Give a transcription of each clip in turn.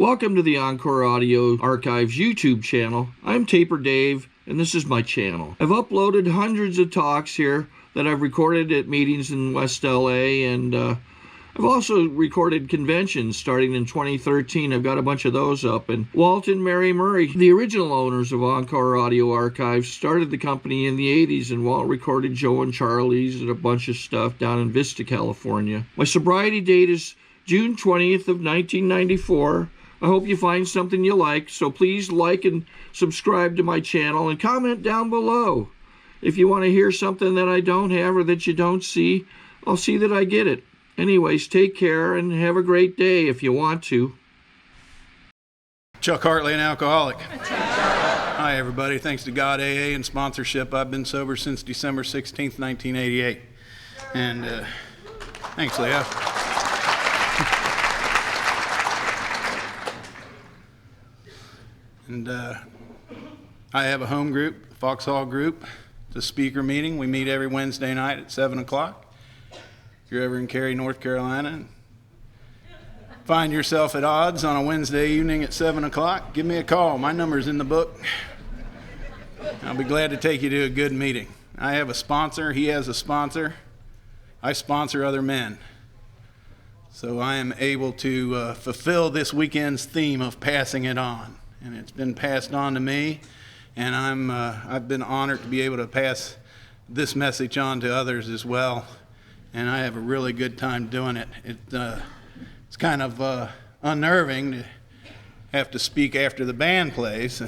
Welcome to the Encore Audio Archives YouTube channel. I'm Taper Dave, and this is my channel. I've uploaded hundreds of talks here that I've recorded at meetings in West LA, and I've also recorded conventions starting in 2013. I've got a bunch of those up. And Walt and Mary Murray, the original owners of Encore Audio Archives, started the company in the 80s, and Walt recorded Joe and Charlie's and a bunch of stuff down in Vista, California. My sobriety date is June 20th of 1994. I hope you find something you like, so please like and subscribe to my channel and comment down below. If you want to hear something that I don't have or that you don't see, I'll see that I get it. Anyways, take care and have a great day if you want to. Chuck Hartley, an alcoholic. Hi, everybody. Thanks to God, AA, and sponsorship, I've been sober since December 16th, 1988. And thanks, Leo. And I have a home group, the Foxhall group. It's a speaker meeting. We meet every Wednesday night at 7 o'clock. If you're ever in Cary, North Carolina, and find yourself at odds on a Wednesday evening at 7 o'clock, give me a call. My number's in the book. I'll be glad to take you to a good meeting. I have a sponsor. He has a sponsor. I sponsor other men. So I am able to fulfill this weekend's theme of passing it on. And it's been passed on to me, and I've been honored to be able to pass this message on to others as well. And I have a really good time doing it. It's kind of unnerving to have to speak after the band plays.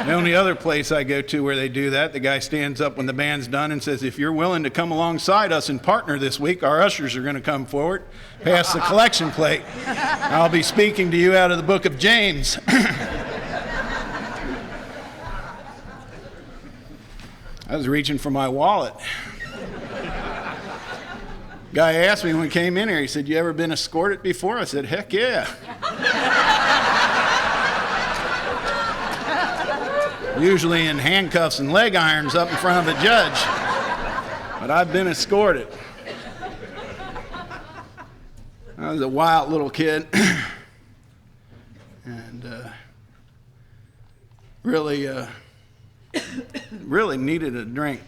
The only other place I go to where they do that, the guy stands up when the band's done and says, if you're willing to come alongside us and partner this week, our ushers are going to come forward, pass the collection plate. I'll be speaking to you out of the book of James. I was reaching for my wallet. Guy asked me when we came in here, he said, you ever been escorted before? I said, heck yeah. Usually in handcuffs and leg irons up in front of a judge. But I've been escorted. I was a wild little kid. And really needed a drink.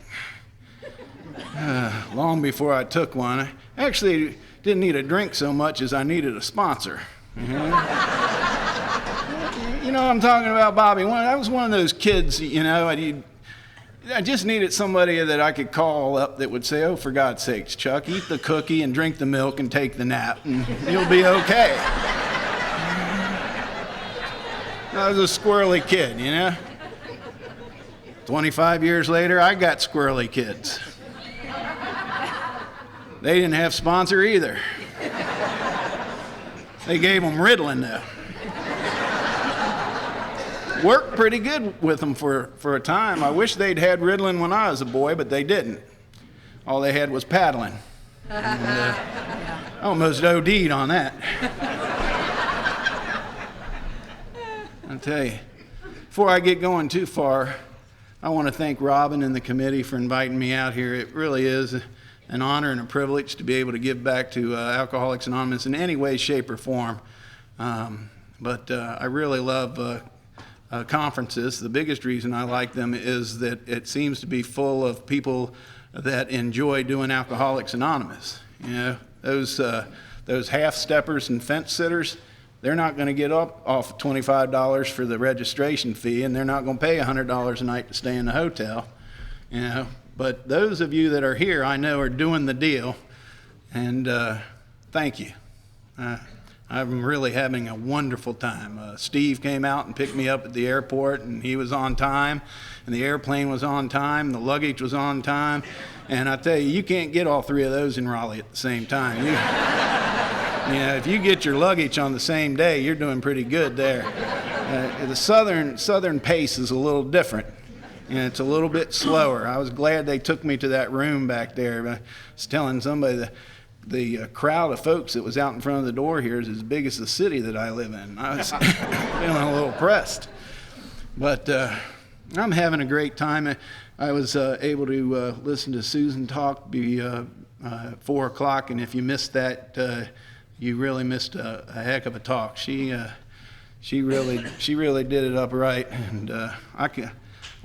Long before I took one. I actually didn't need a drink so much as I needed a sponsor. You know what I'm talking about, Bobby? I was one of those kids, you know, I just needed somebody that I could call up that would say, oh, for God's sakes, Chuck, eat the cookie and drink the milk and take the nap, and you'll be okay. I was a squirrely kid, you know? 25 years later, I got squirrely kids. They didn't have sponsor either. They gave them Ritalin, though. Worked pretty good with them for a time. I wish they'd had Ritalin when I was a boy, but they didn't. All they had was paddling. And, almost OD'd on that. I'll tell you, before I get going too far, I want to thank Robin and the committee for inviting me out here. It really is an honor and a privilege to be able to give back to Alcoholics Anonymous in any way, shape, or form. But I really love conferences. The biggest reason I like them is that it seems to be full of people that enjoy doing Alcoholics Anonymous. You know, those half-steppers and fence-sitters, they're not going to get up off $25 for the registration fee, and they're not going to pay $100 a night to stay in the hotel. You know, but those of you that are here, I know, are doing the deal, and thank you. I'm really having a wonderful time. Steve came out and picked me up at the airport, and he was on time, and the airplane was on time, and the luggage was on time, and I tell you, you can't get all three of those in Raleigh at the same time. You know, if you get your luggage on the same day, you're doing pretty good there. The southern pace is a little different, and it's a little bit slower. I was glad they took me to that room back there. I was telling somebody that the crowd of folks that was out in front of the door here is as big as the city that I live in. I was feeling a little pressed. But I'm having a great time. I was able to listen to Susan talk 4 o'clock, and if you missed that, you really missed a heck of a talk. She really did it up right, and I could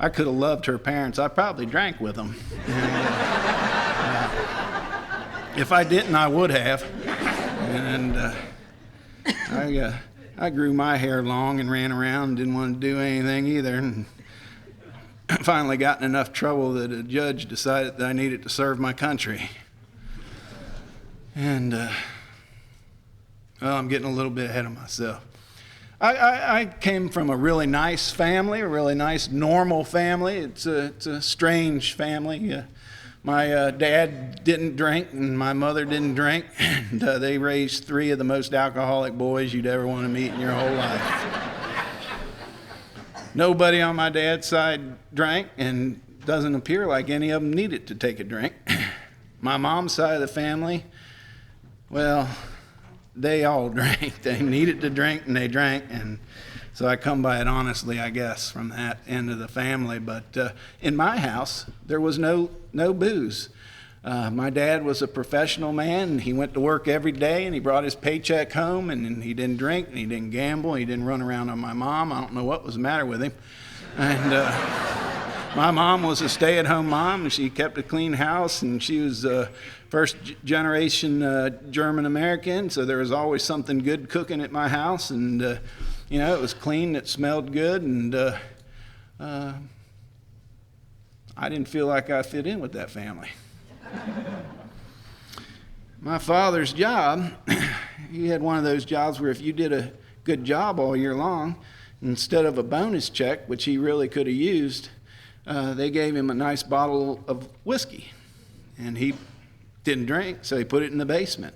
have loved her parents. I probably drank with them. And, if I didn't, I would have. And I grew my hair long and ran around and didn't want to do anything either. And finally got in enough trouble that a judge decided that I needed to serve my country. And, well, I'm getting a little bit ahead of myself. I came from a really nice family, a really nice, normal family. It's a strange family. My dad didn't drink, and my mother didn't drink. And they raised 3 of the most alcoholic boys you'd ever want to meet in your whole life. Nobody on my dad's side drank, and doesn't appear like any of them needed to take a drink. My mom's side of the family, well, they all drank. They needed to drink, and they drank, and so I come by it honestly, I guess, from that end of the family. But in my house, there was no booze. My dad was a professional man, and he went to work every day, and he brought his paycheck home, and he didn't drink, and he didn't gamble, and he didn't run around on my mom. I don't know what was the matter with him. And my mom was a stay-at-home mom, and she kept a clean house, and she was first-generation German-American, so there was always something good cooking at my house, and you know, it was clean, it smelled good, and I didn't feel like I fit in with that family. My father's job, he had one of those jobs where if you did a good job all year long, instead of a bonus check, which he really could have used, they gave him a nice bottle of whiskey. And he didn't drink, so he put it in the basement.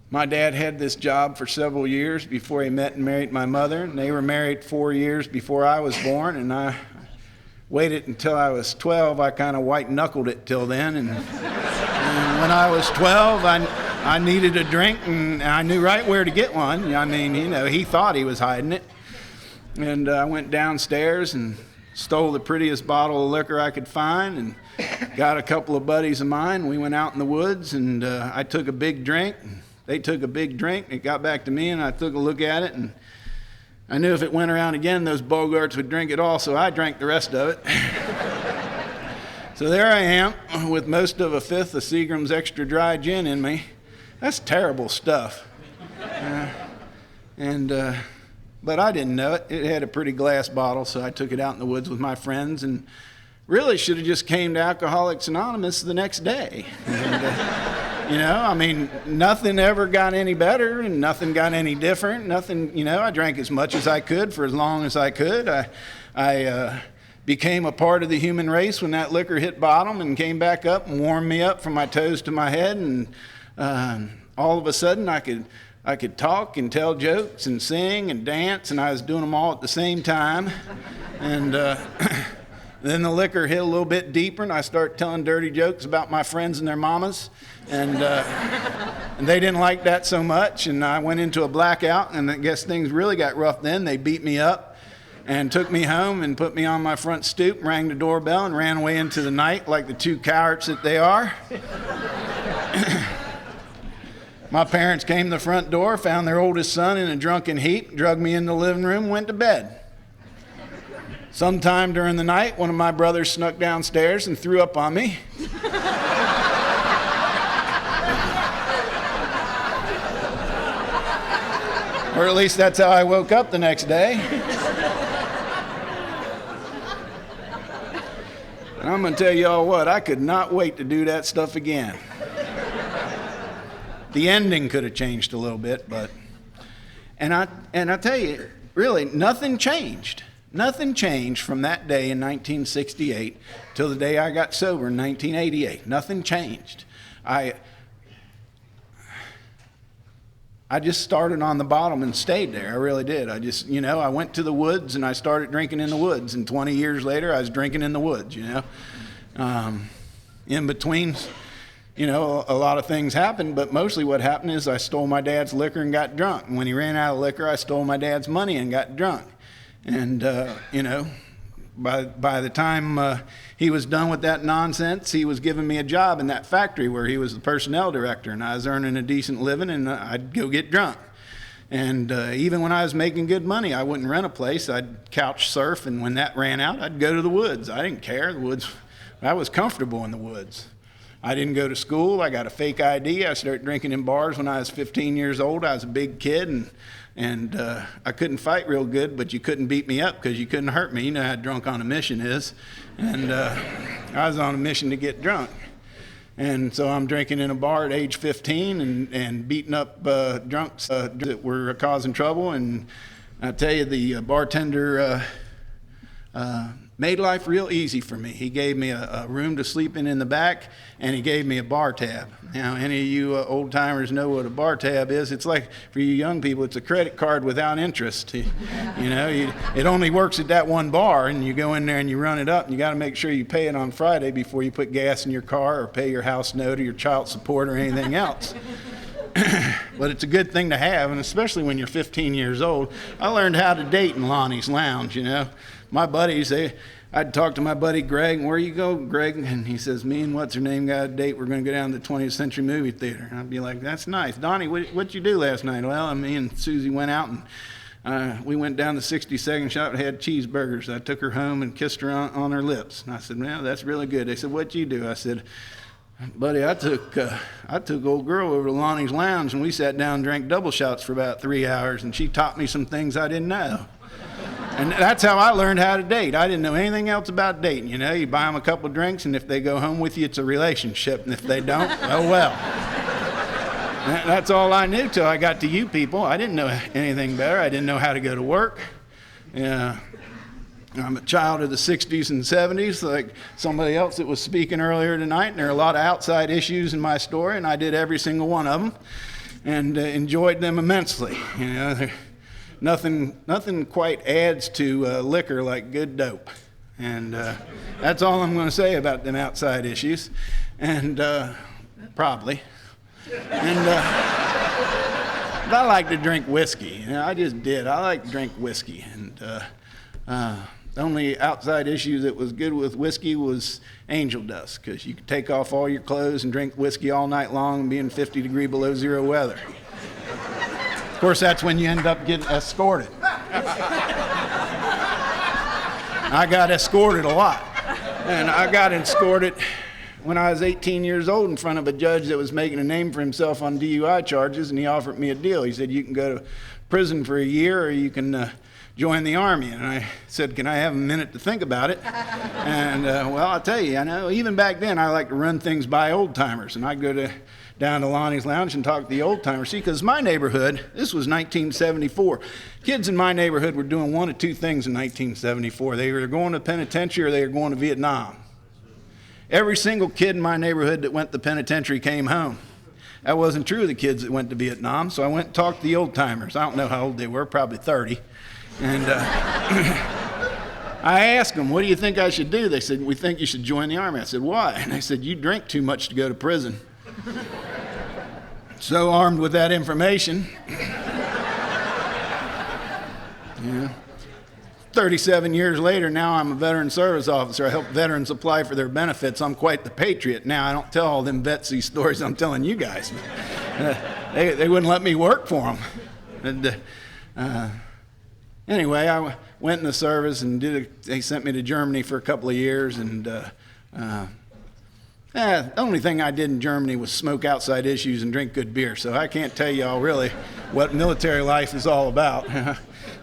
My dad had this job for several years before he met and married my mother, and they were married 4 years before I was born, and I waited until I was 12. I kind of white-knuckled it till then, and when I was 12, I needed a drink, and I knew right where to get one. I mean, you know, he thought he was hiding it. And I went downstairs and stole the prettiest bottle of liquor I could find and got a couple of buddies of mine. We went out in the woods, and I took a big drink. They took a big drink. It got back to me, and I took a look at it, and I knew if it went around again, those Bogarts would drink it all, so I drank the rest of it. So there I am with most of a fifth of Seagram's extra dry gin in me. That's terrible stuff. But I didn't know it. It had a pretty glass bottle, so I took it out in the woods with my friends, and really should have just came to Alcoholics Anonymous the next day. And, you know, I mean, nothing ever got any better, and nothing got any different. Nothing, you know, I drank as much as I could for as long as I could. I became a part of the human race when that liquor hit bottom and came back up and warmed me up from my toes to my head, and all of a sudden I could talk and tell jokes and sing and dance, and I was doing them all at the same time. And then the liquor hit a little bit deeper, and I started telling dirty jokes about my friends and their mamas, and they didn't like that so much, and I went into a blackout, and I guess things really got rough then. They beat me up and took me home and put me on my front stoop, rang the doorbell, and ran away into the night like the 2 cowards that they are. My parents came to the front door, found their oldest son in a drunken heap, drugged me in the living room, went to bed. Sometime during the night, one of my brothers snuck downstairs and threw up on me. Or at least that's how I woke up the next day. And I'm going to tell y'all what, I could not wait to do that stuff again. The ending could have changed a little bit, but, and I tell you, really, nothing changed. Nothing changed from that day in 1968 till the day I got sober in 1988. Nothing changed. I just started on the bottom and stayed there. I really did. I just, you know, I went to the woods and I started drinking in the woods. And 20 years later, I was drinking in the woods, you know. In between, you know, a lot of things happened, but mostly what happened is I stole my dad's liquor and got drunk. And when he ran out of liquor, I stole my dad's money and got drunk. And, you know, by the time he was done with that nonsense, he was giving me a job in that factory where he was the personnel director, and I was earning a decent living, and I'd go get drunk. And even when I was making good money, I wouldn't rent a place. I'd couch surf, and when that ran out, I'd go to the woods. I didn't care. The woods, I was comfortable in the woods. I didn't go to school. I got a fake ID. I started drinking in bars when I was 15 years old. I was a big kid, and I couldn't fight real good, but you couldn't beat me up because you couldn't hurt me. You know how drunk on a mission is. And I was on a mission to get drunk. And so I'm drinking in a bar at age 15 and beating up drunks that were causing trouble. And I tell you, the bartender made life real easy for me. He gave me a room to sleep in the back, and he gave me a bar tab. Now, any of you old timers know what a bar tab is. It's like, for you young people, it's a credit card without interest. You know, it only works at that one bar, and you go in there and you run it up, and you got to make sure you pay it on Friday before you put gas in your car or pay your house note or your child support or anything else. But it's a good thing to have, and especially when you're 15 years old. I learned how to date in Lonnie's Lounge, you know. My buddies, I'd talk to my buddy Greg, where you go, Greg? And he says, me and what's her name got a date. We're going to go down to the 20th Century Movie Theater. And I'd be like, that's nice. Donnie, what'd you do last night? Well, me and Susie went out, and we went down to 62nd Shop and had cheeseburgers. I took her home and kissed her on her lips. And I said, well, that's really good. They said, what'd you do? I said, buddy, I took old girl over to Lonnie's Lounge, and we sat down and drank double shots for about 3 hours, and she taught me some things I didn't know. And that's how I learned how to date. I didn't know anything else about dating. You know, you buy them a couple of drinks, and if they go home with you, it's a relationship. And if they don't, oh well. That's all I knew till I got to you people. I didn't know anything better. I didn't know how to go to work. I'm a child of the 60s and 70s, like somebody else that was speaking earlier tonight. And there are a lot of outside issues in my story, and I did every single one of them and enjoyed them immensely. You know, nothing quite adds to liquor like good dope. And that's all I'm going to say about them outside issues. And probably. And but I like to drink whiskey. You know, I just did. I like to drink whiskey. And the only outside issue that was good with whiskey was angel dust, because you could take off all your clothes and drink whiskey all night long and be in 50 degree below zero weather. Of course, that's when you end up getting escorted. I got escorted a lot. And I got escorted when I was 18 years old in front of a judge that was making a name for himself on DUI charges, and he offered me a deal. He said, you can go to prison for a year, or you can join the Army. And I said, can I have a minute to think about it? And well, I'll tell you, I know even back then I like to run things by old timers, and I'd go down to Lonnie's Lounge and talk to the old timers. See, because my neighborhood, this was 1974. Kids in my neighborhood were doing one of two things in 1974. They were going to the penitentiary or they were going to Vietnam. Every single kid in my neighborhood that went to the penitentiary came home. That wasn't true of the kids that went to Vietnam, so I went and talked to the old timers. I don't know how old they were, probably 30. And I asked them, what do you think I should do? They said, we think you should join the Army. I said, why? And they said, you drink too much to go to prison. So armed with that information, 37 years later, now I'm a veteran service officer. I help veterans apply for their benefits. I'm quite the patriot. Now, I don't tell all them vets these stories I'm telling you guys. They wouldn't let me work for them. And anyway, I went in the service and they sent me to Germany for a couple of years. And the only thing I did in Germany was smoke outside issues and drink good beer. So I can't tell y'all really what military life is all about.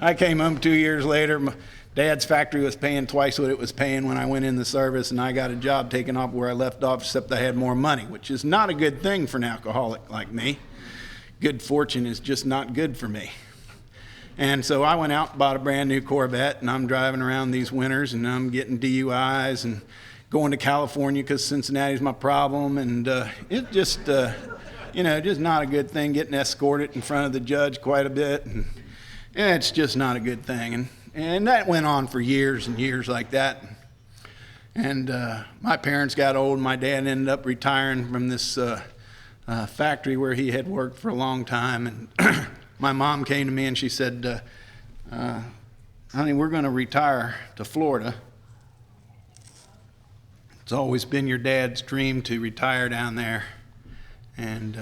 I came home 2 years later. My dad's factory was paying twice what it was paying when I went in the service, and I got a job taken off where I left off, except I had more money, which is not a good thing for an alcoholic like me. Good fortune is just not good for me. And so I went out and bought a brand new Corvette, and I'm driving around these winters, and I'm getting DUIs and going to California because Cincinnati's my problem, and it just, just not a good thing, getting escorted in front of the judge quite a bit, and it's just not a good thing. And that went on for years and years like that. And my parents got old, and my dad ended up retiring from this factory where he had worked for a long time, and my mom came to me and she said, honey, we're going to retire to Florida. It's always been your dad's dream to retire down there. And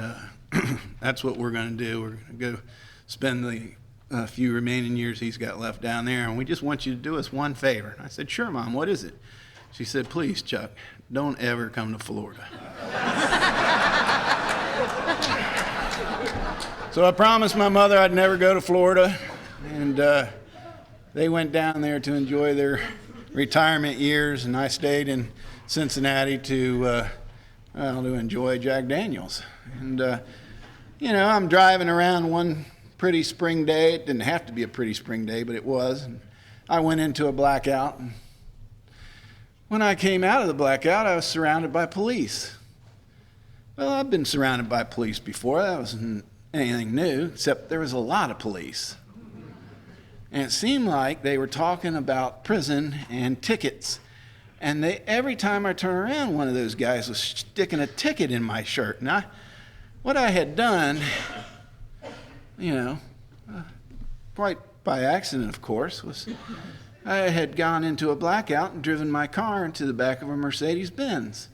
that's what we're going to do. We're going to go spend the few remaining years he's got left down there. And we just want you to do us one favor. And I said, sure, Mom, what is it? She said, please, Chuck, don't ever come to Florida. So I promised my mother I'd never go to Florida. And they went down there to enjoy their retirement years. And I stayed in Cincinnati to enjoy Jack Daniels. And, I'm driving around one pretty spring day. It didn't have to be a pretty spring day, but it was. And I went into a blackout. And when I came out of the blackout, I was surrounded by police. Well, I've been surrounded by police before. That wasn't anything new, except there was a lot of police. And it seemed like they were talking about prison and tickets. And every time I turned around, one of those guys was sticking a ticket in my shirt. And what I had done, quite by accident, of course, was I had gone into a blackout and driven my car into the back of a Mercedes-Benz.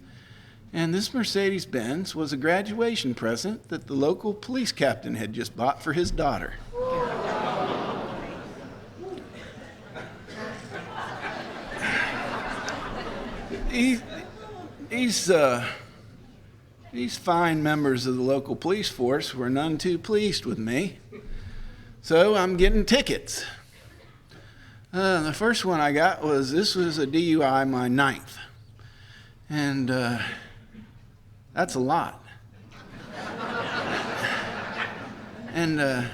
And this Mercedes-Benz was a graduation present that the local police captain had just bought for his daughter. These fine members of the local police force were none too pleased with me. So I'm getting tickets. The first one I got was a DUI, my 9th. And that's a lot. And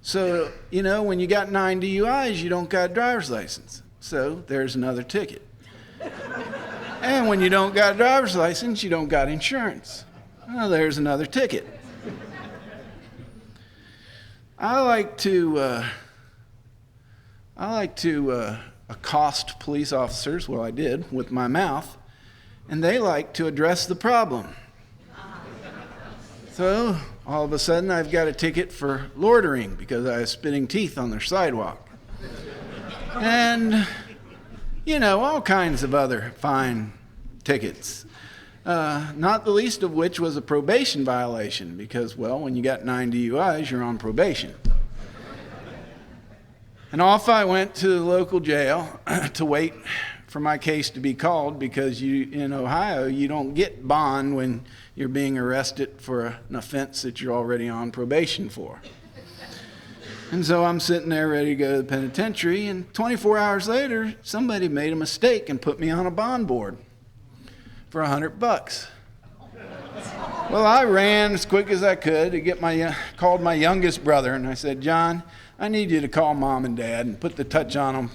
so, when you got 9 DUIs, you don't got a driver's license. So there's another ticket. And when you don't got a driver's license, you don't got insurance. Well, there's another ticket. I like to accost police officers, well, I did, with my mouth, and they like to address the problem. So all of a sudden, I've got a ticket for loitering because I was spitting teeth on their sidewalk. And all kinds of other fine tickets, not the least of which was a probation violation because, well, when you got 9 DUIs, you're on probation. And off I went to the local jail to wait for my case to be called because in Ohio, you don't get bond when you're being arrested for an offense that you're already on probation for. And so I'm sitting there ready to go to the penitentiary, and 24 hours later, somebody made a mistake and put me on a bond board for $100. Well, I ran as quick as I could to called my youngest brother, and I said, John, I need you to call Mom and Dad and put the touch on them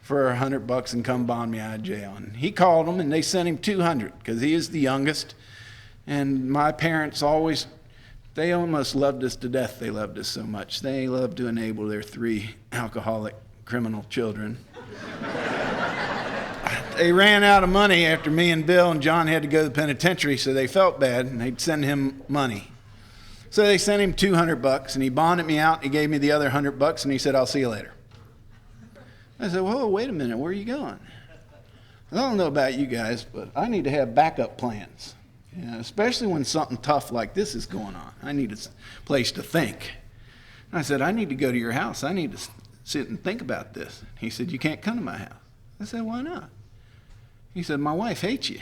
for $100 and come bond me out of jail. And he called them, and they sent him $200 because he is the youngest. And my parents they almost loved us to death. They loved us so much. They loved to enable their 3 alcoholic criminal children. They ran out of money after me and Bill and John had to go to the penitentiary, so they felt bad, and they'd send him money. So they sent him $200, and he bonded me out. He gave me the other $100, and he said, I'll see you later. I said, whoa, wait a minute. Where are you going? I don't know about you guys, but I need to have backup plans. Especially when something tough like this is going on. I need a place to think. And I said, I need to go to your house. I need to sit and think about this. He said, you can't come to my house. I said, why not? He said, my wife hates you.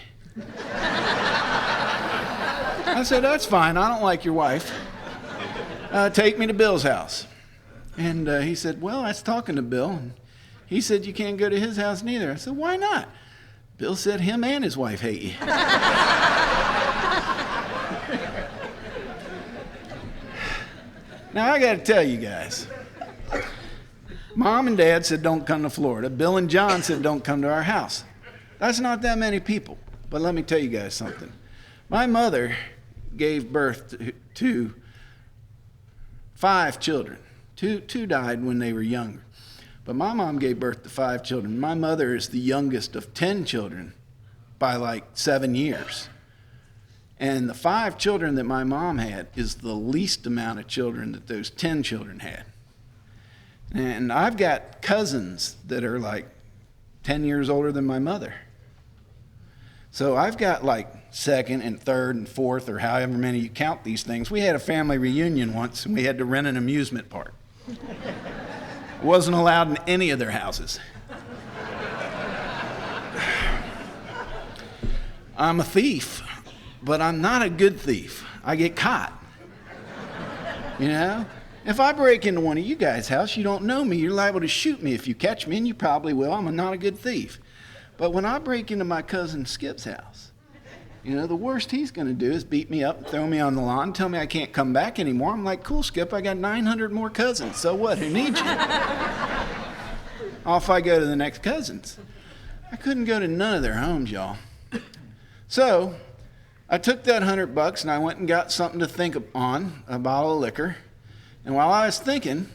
I said, that's fine. I don't like your wife. Take me to Bill's house. And he said, well, I was talking to Bill. And he said, you can't go to his house neither. I said, why not? Bill said him and his wife hate you. Now, I got to tell you guys, Mom and Dad said don't come to Florida. Bill and John said don't come to our house. That's not that many people. But let me tell you guys something. My mother gave birth to 5 children. Two died when they were younger. But my mom gave birth to 5 children. My mother is the youngest of 10 children by like 7 years. And the 5 children that my mom had is the least amount of children that those 10 children had. And I've got cousins that are like 10 years older than my mother. So I've got like second and third and fourth, or however many you count these things. We had a family reunion once, and we had to rent an amusement park. It wasn't allowed in any of their houses. I'm a thief, but I'm not a good thief. I get caught. You know? If I break into one of you guys' house, you don't know me, you're liable to shoot me if you catch me, and you probably will. I'm not a good thief. But when I break into my cousin Skip's house, you know, the worst he's going to do is beat me up and throw me on the lawn, tell me I can't come back anymore. I'm like, cool, Skip, I got 900 more cousins. So what? Who needs you? Off I go to the next cousins. I couldn't go to none of their homes, y'all. So I took that $100 and I went and got something to think on, a bottle of liquor. And while I was thinking,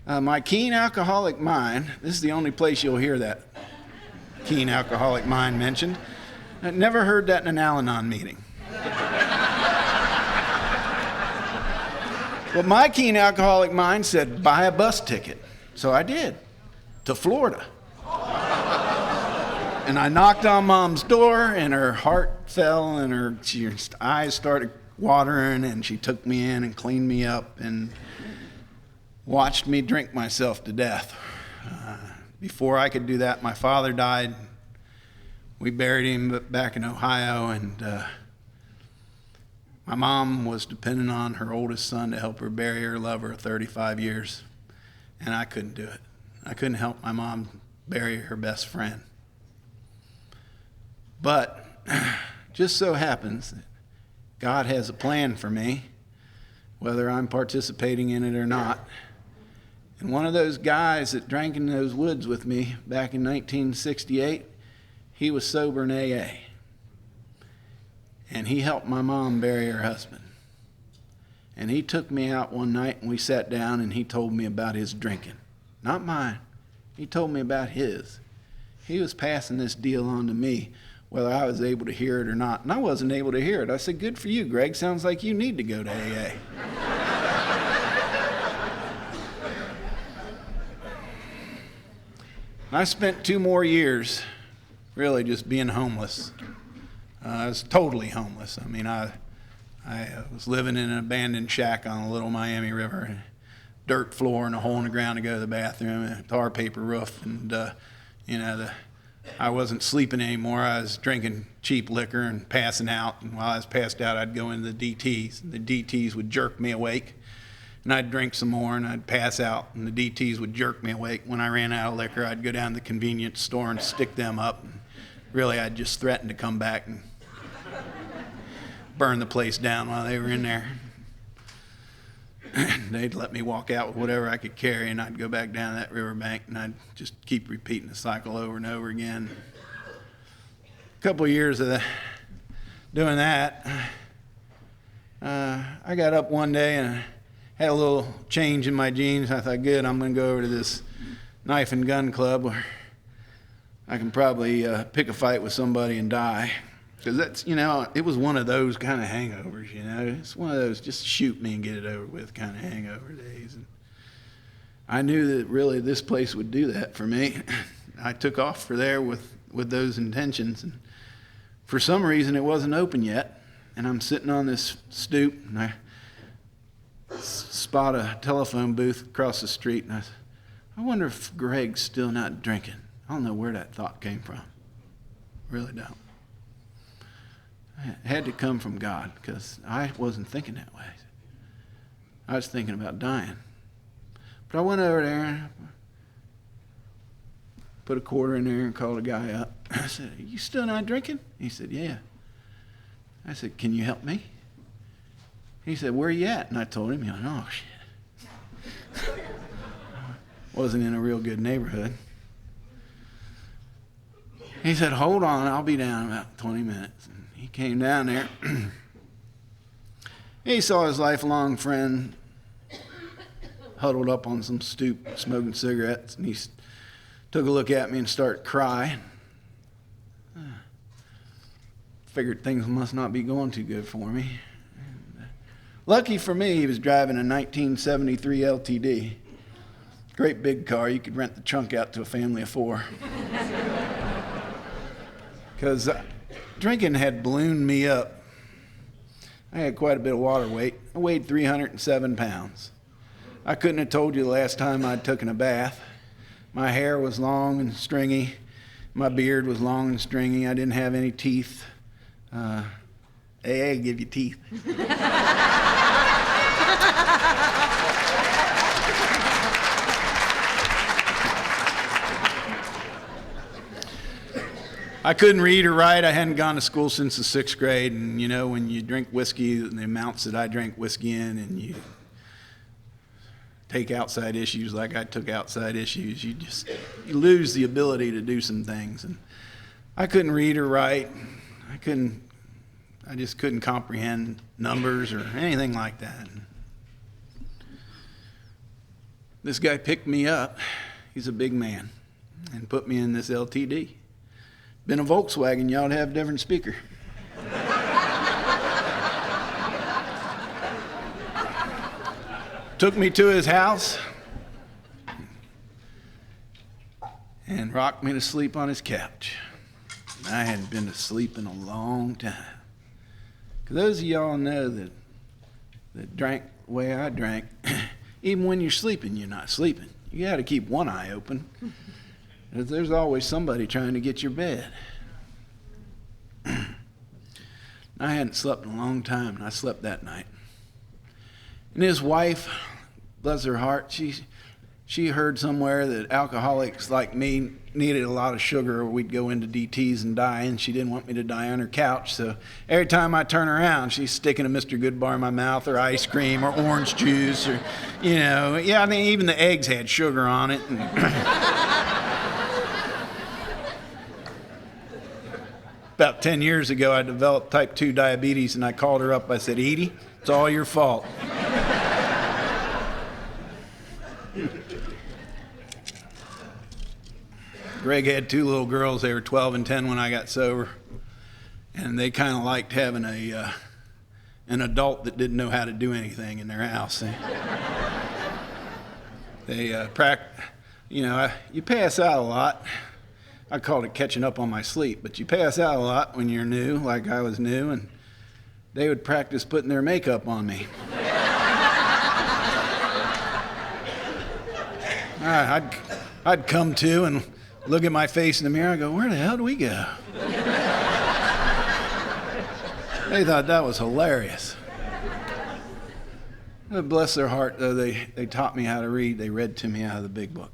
my keen alcoholic mind, this is the only place you'll hear that keen alcoholic mind mentioned. I never heard that in an Al-Anon meeting. But my keen alcoholic mind said, buy a bus ticket. So I did, to Florida. And I knocked on Mom's door, and her heart fell, and her eyes started watering, and she took me in and cleaned me up and watched me drink myself to death. Before I could do that, my father died. We buried him back in Ohio, and my mom was dependent on her oldest son to help her bury her lover of 35 years, and I couldn't do it. I couldn't help my mom bury her best friend. But just so happens that God has a plan for me, whether I'm participating in it or not. And one of those guys that drank in those woods with me back in 1968, he was sober in AA. And he helped my mom bury her husband. And he took me out one night and we sat down and he told me about his drinking. Not mine. He told me about his. He was passing this deal on to me, whether I was able to hear it or not. And I wasn't able to hear it. I said, good for you, Greg. Sounds like you need to go to AA. I spent 2 more years really just being homeless. I was totally homeless. I mean, I was living in an abandoned shack on the Little Miami River, dirt floor and a hole in the ground to go to the bathroom, and a tar paper roof, and I wasn't sleeping anymore. I was drinking cheap liquor and passing out, and while I was passed out, I'd go into the DTs, and the DTs would jerk me awake, and I'd drink some more, and I'd pass out, and the DTs would jerk me awake. When I ran out of liquor, I'd go down to the convenience store and stick them up, and really, I'd just threaten to come back and burn the place down while they were in there. They'd let me walk out with whatever I could carry, and I'd go back down that riverbank, and I'd just keep repeating the cycle over and over again. A couple of years of doing that, I got up one day and I had a little change in my jeans. I thought, good, I'm going to go over to this knife and gun club where I can probably pick a fight with somebody and die. Because that's, it was one of those kind of hangovers, It's one of those just shoot me and get it over with kind of hangover days. And I knew that really this place would do that for me. I took off for there with those intentions. And for some reason, it wasn't open yet. And I'm sitting on this stoop, and I spot a telephone booth across the street. And I wonder if Greg's still not drinking. I don't know where that thought came from. Really don't. It had to come from God, because I wasn't thinking that way. I was thinking about dying. But I went over there and put a quarter in there and called a guy up. I said, are you still not drinking? He said, yeah. I said, can you help me? He said, where are you at? And I told him. He went, oh, shit. Wasn't in a real good neighborhood. He said, hold on, I'll be down in about 20 minutes. And he came down there. He saw his lifelong friend huddled up on some stoop smoking cigarettes, and he took a look at me and started crying. Figured things must not be going too good for me. Lucky for me, he was driving a 1973 LTD. Great big car. You could rent the trunk out to a family of 4. Because drinking had ballooned me up. I had quite a bit of water weight. I weighed 307 pounds. I couldn't have told you the last time I'd taken a bath. My hair was long and stringy. My beard was long and stringy. I didn't have any teeth. AA give you teeth. I couldn't read or write. I hadn't gone to school since the 6th grade. And, you know, when you drink whiskey, the amounts that I drank whiskey in, and you take outside issues like I took outside issues, you lose the ability to do some things. And I couldn't read or write. I just couldn't comprehend numbers or anything like that. This guy picked me up. He's a big man, and put me in this LTD. Been a Volkswagen, you ought to have a different speaker. Took me to his house and rocked me to sleep on his couch. I hadn't been to sleep in a long time. Because those of y'all know that drank the way I drank, even when you're sleeping, you're not sleeping. You got to keep one eye open. There's always somebody trying to get your bed. I hadn't slept in a long time, and I slept that night. And his wife, bless her heart, she heard somewhere that alcoholics like me needed a lot of sugar or we'd go into DTs and die, and she didn't want me to die on her couch. So every time I turn around, she's sticking a Mr. Goodbar in my mouth, or ice cream, or orange juice, or, you know. Yeah, I mean, even the eggs had sugar on it. About 10 years ago, I developed type 2 diabetes, and I called her up. I said, Edie, it's all your fault. Greg had 2 little girls. They were 12 and 10 when I got sober, and they kind of liked having an adult that didn't know how to do anything in their house. You pass out a lot. I called it catching up on my sleep, but you pass out a lot when you're new, like I was new, and they would practice putting their makeup on me. I'd come to and look at my face in the mirror. I go, where the hell do we go? They thought that was hilarious. But bless their heart, though, they taught me how to read. They read to me out of the big book.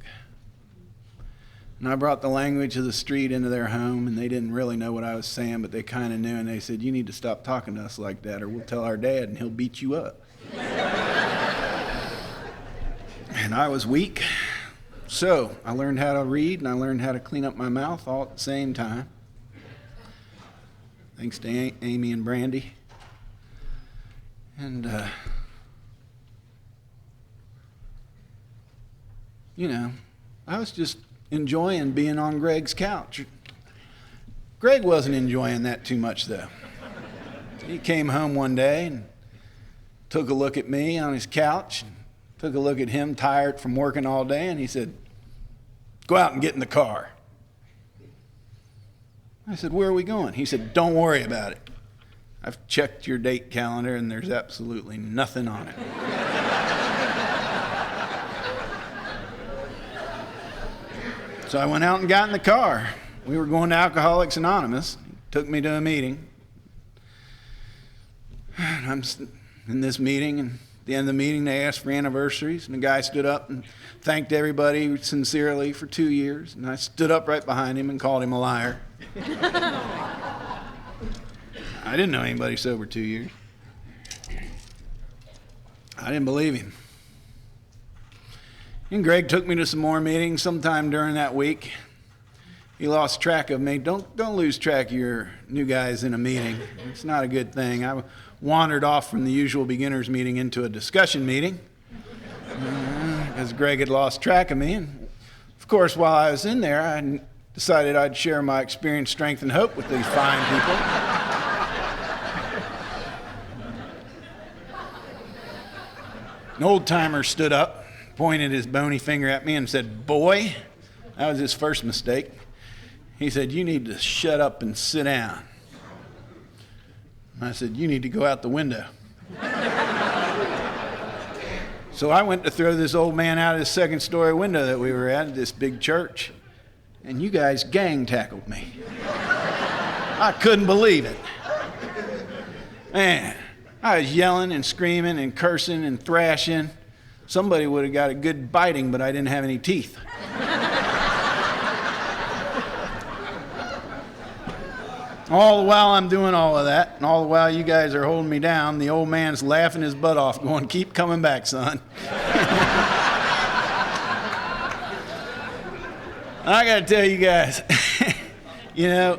And I brought the language of the street into their home, and they didn't really know what I was saying, but they kind of knew, and they said, you need to stop talking to us like that, or we'll tell our dad, and he'll beat you up. And I was weak. So I learned how to read, and I learned how to clean up my mouth all at the same time. Thanks to Amy and Brandy. And, I was just enjoying being on Greg's couch. Greg wasn't enjoying that too much, though. He came home one day and took a look at me on his couch, and took a look at him tired from working all day, and he said, go out and get in the car. I said, where are we going? He said, don't worry about it. I've checked your date calendar, and there's absolutely nothing on it. So I went out and got in the car. We were going to Alcoholics Anonymous. He took me to a meeting. And I'm in this meeting, and at the end of the meeting, they asked for anniversaries, and the guy stood up and thanked everybody sincerely for 2 years, and I stood up right behind him and called him a liar. I didn't know anybody sober 2 years. I didn't believe him. And Greg took me to some more meetings sometime during that week. He lost track of me. Don't lose track of your new guys in a meeting. It's not a good thing. I wandered off from the usual beginners meeting into a discussion meeting as Greg had lost track of me. And of course, while I was in there, I decided I'd share my experience, strength, and hope with these fine people. An old-timer stood up, pointed his bony finger at me and said, boy, that was his first mistake. He said, you need to shut up and sit down. And I said, you need to go out the window. So I went to throw this old man out of the second-story window that we were at this big church, and you guys gang tackled me. I couldn't believe it. Man, I was yelling and screaming and cursing and thrashing. Somebody would have got a good biting, but I didn't have any teeth. All the while I'm doing all of that, and all the while you guys are holding me down, the old man's laughing his butt off, going, keep coming back, son. I got to tell you guys, you know,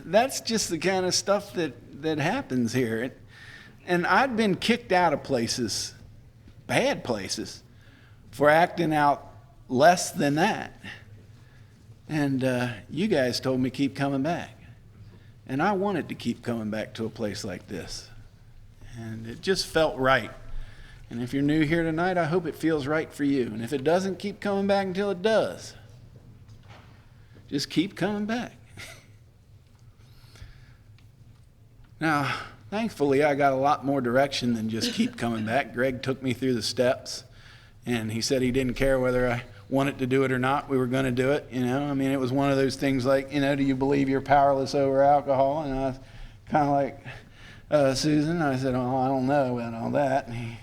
that's just the kind of stuff that happens here. And I'd been kicked out of places, bad places, for acting out less than that. And you guys told me keep coming back. And I wanted to keep coming back to a place like this. And it just felt right. And if you're new here tonight, I hope it feels right for you. And if it doesn't, keep coming back until it does. Just keep coming back. Now, thankfully, I got a lot more direction than just keep coming back. Greg took me through the steps, and he said he didn't care whether I wanted to do it or not. We were going to do it, you know. I mean, it was one of those things like, you know, do you believe you're powerless over alcohol? And I was kind of like, Susan, I said, oh, I don't know about all that. And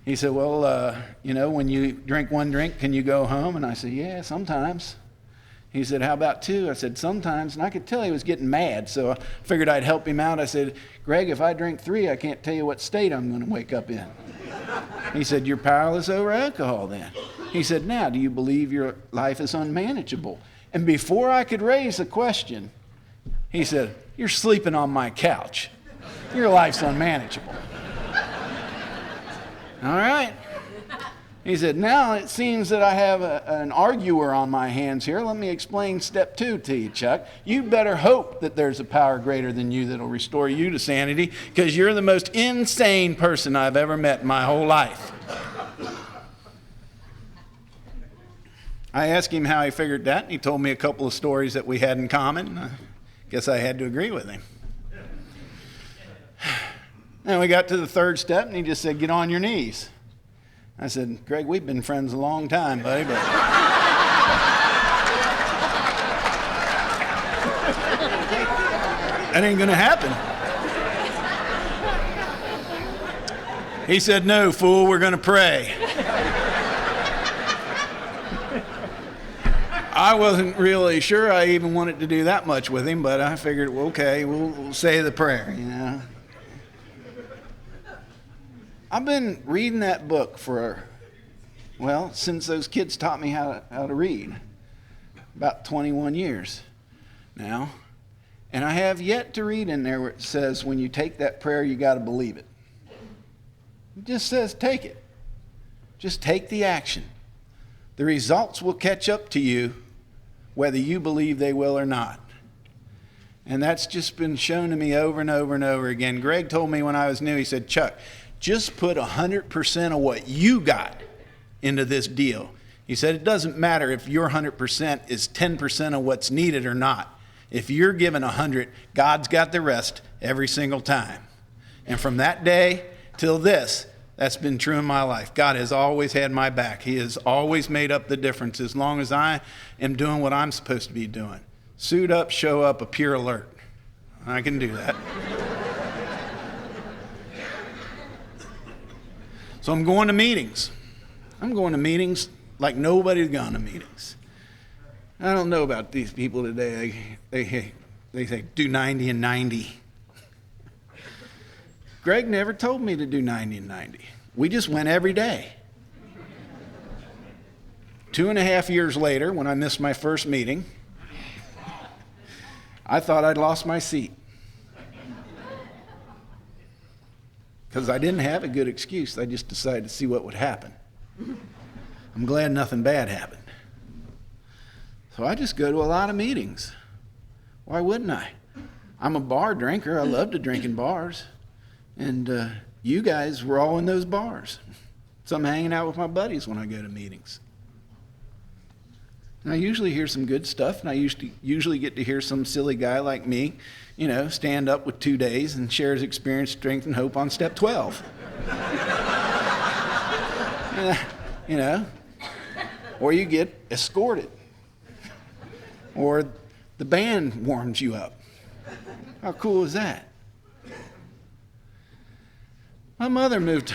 he said, well, you know, when you drink one drink, can you go home? And I said, yeah, sometimes. He said, how about two? I said, sometimes. And I could tell he was getting mad, so I figured I'd help him out. I said, Greg, if I drink three, I can't tell you what state I'm going to wake up in. He said, you're powerless over alcohol then. He said, now, do you believe your life is unmanageable? And before I could raise a question, he said, you're sleeping on my couch. Your life's unmanageable. All right. He said, now it seems that I have an arguer on my hands here. Let me explain step 2 to you, Chuck. You better hope that there's a power greater than you that'll restore you to sanity, because you're the most insane person I've ever met in my whole life. I asked him how he figured that, and he told me a couple of stories that we had in common. I guess I had to agree with him. And we got to the third step, and he just said, get on your knees. I said, Greg, we've been friends a long time, buddy, but that ain't going to happen. He said, no, fool, we're going to pray. I wasn't really sure I even wanted to do that much with him, but I figured, well, okay, we'll say the prayer, you know. I've been reading that book for, well, since those kids taught me how to read, about 21 years now. And I have yet to read in there where it says when you take that prayer, you got to believe it. It just says take it. Just take the action. The results will catch up to you whether you believe they will or not. And that's just been shown to me over and over and over again. Greg told me when I was new, he said, Chuck, just put 100% of what you got into this deal. He said, it doesn't matter if your 100% is 10% of what's needed or not. If you're given 100, God's got the rest every single time. And from that day till this, that's been true in my life. God has always had my back. He has always made up the difference as long as I am doing what I'm supposed to be doing. Suit up, show up, appear alert. I can do that. So I'm going to meetings. I'm going to meetings like nobody's gone to meetings. I don't know about these people today. They say, do 90 and 90. Greg never told me to do 90 and 90. We just went every day. 2.5 years later, when I missed my first meeting, I thought I'd lost my seat. Because I didn't have a good excuse. I just decided to see what would happen. I'm glad nothing bad happened. So I just go to a lot of meetings. Why wouldn't I? I'm a bar drinker. I love to drink in bars. And you guys were all in those bars. So I'm hanging out with my buddies when I go to meetings. And I usually hear some good stuff, and I usually get to hear some silly guy like me, stand up with 2 days and share his experience, strength, and hope on step 12. Or you get escorted. Or the band warms you up. How cool is that? My mother moved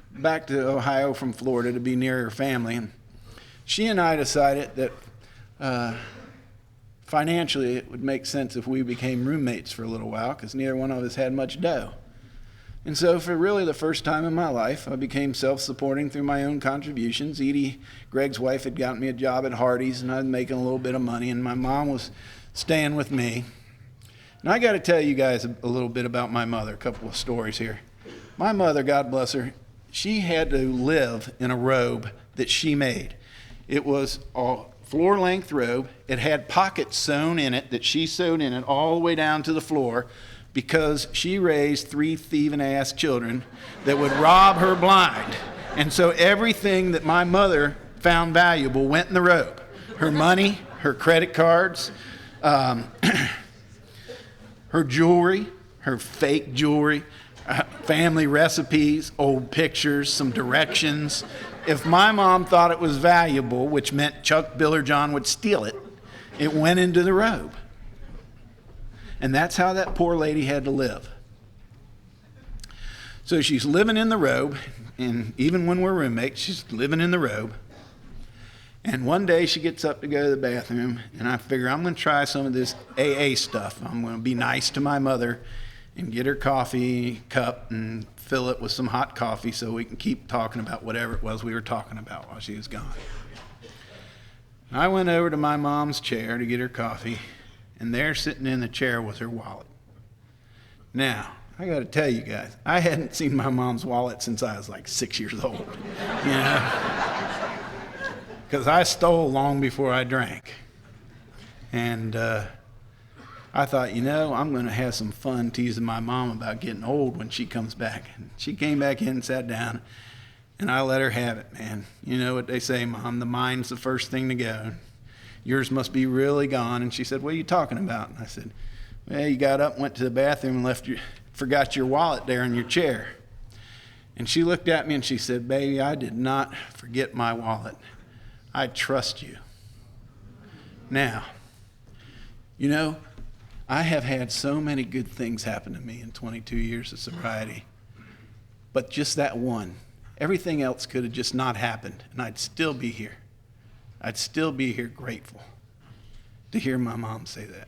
back to Ohio from Florida to be near her family, and she and I decided that financially it would make sense if we became roommates for a little while, because neither one of us had much dough. And so for really the first time in my life, I became self-supporting through my own contributions. Edie, Greg's wife, had gotten me a job at Hardee's, and I was making a little bit of money, and my mom was staying with me. And I got to tell you guys a little bit about my mother, a couple of stories here. My mother, God bless her, she had to live in a robe that she made. It was a floor-length robe. It had pockets sewn in it that she sewed in it all the way down to the floor, because she raised 3 thieving-ass children that would rob her blind. And so everything that my mother found valuable went in the robe. Her money, her credit cards, her jewelry, her fake jewelry, family recipes, old pictures, some directions. If my mom thought it was valuable, which meant Chuck, Bill, or John would steal it, it went into the robe. And that's how that poor lady had to live. So she's living in the robe, and even when we're roommates, she's living in the robe. And one day she gets up to go to the bathroom, and I figure I'm going to try some of this AA stuff. I'm going to be nice to my mother and get her coffee cup and fill it with some hot coffee so we can keep talking about whatever it was we were talking about while she was gone. I went over to my mom's chair to get her coffee, and there sitting in the chair was her wallet. Now, I got to tell you guys, I hadn't seen my mom's wallet since I was like 6 years old, because I stole long before I drank. And I thought, I'm going to have some fun teasing my mom about getting old when she comes back. And she came back in and sat down, and I let her have it, man. You know what they say, Mom, the mind's the first thing to go. Yours must be really gone. And she said, what are you talking about? And I said, well, you got up, went to the bathroom, and forgot your wallet there in your chair. And she looked at me and she said, baby, I did not forget my wallet. I trust you. Now, I have had so many good things happen to me in 22 years of sobriety, but just that one. Everything else could have just not happened, and I'd still be here. I'd still be here grateful to hear my mom say that.